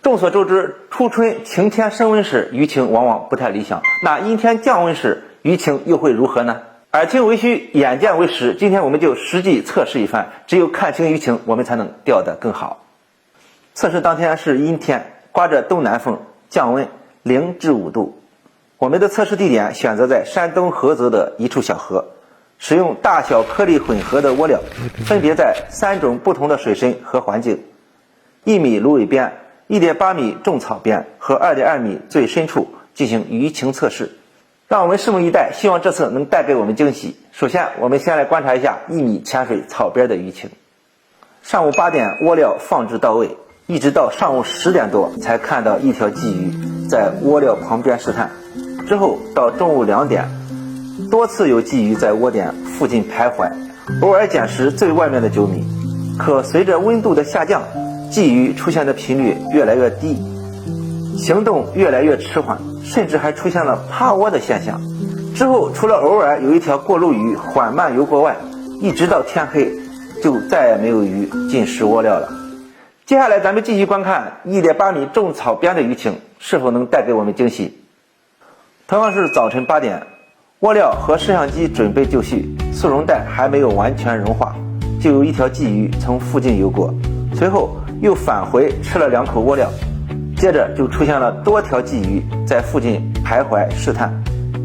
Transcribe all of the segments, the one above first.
众所周知，初春晴天升温时鱼情往往不太理想，那阴天降温时鱼情又会如何呢？耳听为虚，眼见为实，今天我们就实际测试一番，只有看清鱼情，我们才能钓得更好。测试当天是阴天，刮着东南风，降温0至5度。我们的测试地点选择在山东菏泽的一处小河，使用大小颗粒混合的窝料，分别在3种不同的水深和环境：1米芦苇边、1.8米种草边和2.2米最深处进行鱼情测试。让我们拭目以待，希望这次能带给我们惊喜。首先，我们先来观察一下1米浅水草边的鱼情。上午8点窝料放置到位，一直到上午10点多才看到一条鲫鱼在窝料旁边试探。之后到中午2点，多次有鲫鱼在窝点附近徘徊，偶尔捡食最外面的9米。可随着温度的下降，鲫鱼出现的频率越来越低，行动越来越迟缓，甚至还出现了趴窝的现象。之后除了偶尔有一条过路鱼缓慢游过外，一直到天黑就再也没有鱼进食窝料了。接下来咱们继续观看1.8米种草边的鱼情是否能带给我们惊喜。同样是早晨8点，窝料和摄像机准备就绪，速溶带还没有完全融化，就有一条鲫鱼从附近游过，随后又返回吃了2口窝料，接着就出现了多条鲫鱼在附近徘徊试探。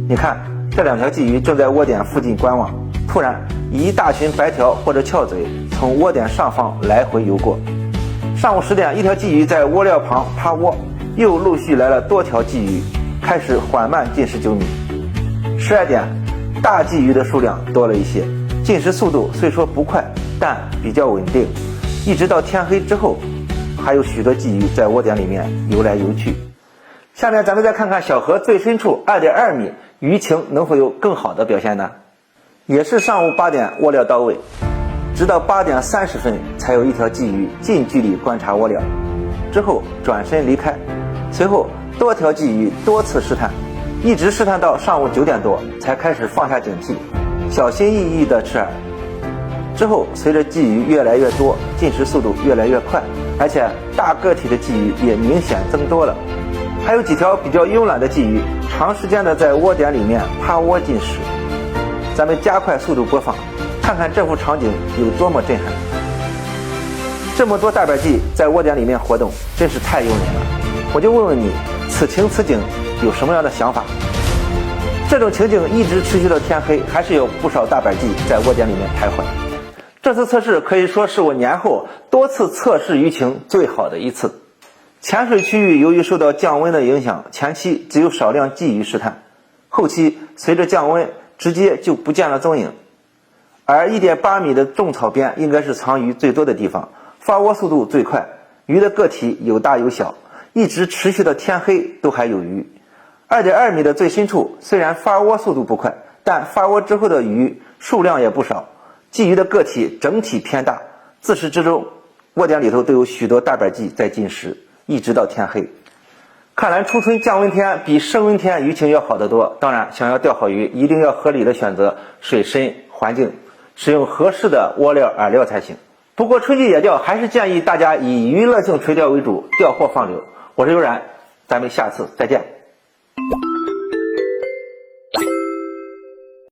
你看，这2条鲫鱼正在窝点附近观望，突然一大群白条或者翘嘴从窝点上方来回游过。上午10点，一条鲫鱼在窝料旁趴窝，又陆续来了多条鲫鱼，开始缓慢进食9米。12点，大鲫鱼的数量多了一些，进食速度虽说不快，但比较稳定。一直到天黑之后，还有许多鲫鱼在窝点里面游来游去。下面咱们再看看小河最深处2.2米，鱼情能否有更好的表现呢？也是上午8点窝料到位，直到8点30分才有一条鲫鱼近距离观察窝料，之后转身离开。随后多条鲫鱼多次试探，一直试探到上午9点多才开始放下警惕，小心翼翼地吃饵。之后随着鲫鱼越来越多，进食速度越来越快，而且大个体的鲫鱼也明显增多了。还有几条比较慵懒的鲫鱼长时间的在窝点里面趴窝进食。咱们加快速度播放，看看这幅场景有多么震撼。这么多大板鲫在窝点里面活动，真是太诱人了。我就问问你，此情此景有什么样的想法？这种情景一直持续到天黑，还是有不少大板鲫在窝点里面徘徊。这次测试可以说是我年后多次测试鱼情最好的一次。浅水区域由于受到降温的影响，前期只有少量鲫鱼试探，后期随着降温直接就不见了踪影。而1.8米的种草边应该是藏鱼最多的地方，发窝速度最快，鱼的个体有大有小，一直持续到天黑都还有鱼。2.2米的最深处虽然发窝速度不快，但发窝之后的鱼数量也不少，鲫鱼的个体整体偏大，自始至终窝点里头都有许多大板鲫在进食，一直到天黑。看来初春降温天比升温天鱼情要好得多。当然，想要钓好鱼，一定要合理的选择水深环境，使用合适的窝料饵料才行。不过春季野钓还是建议大家以娱乐性垂钓为主，钓货放流。我是悠然，咱们下次再见。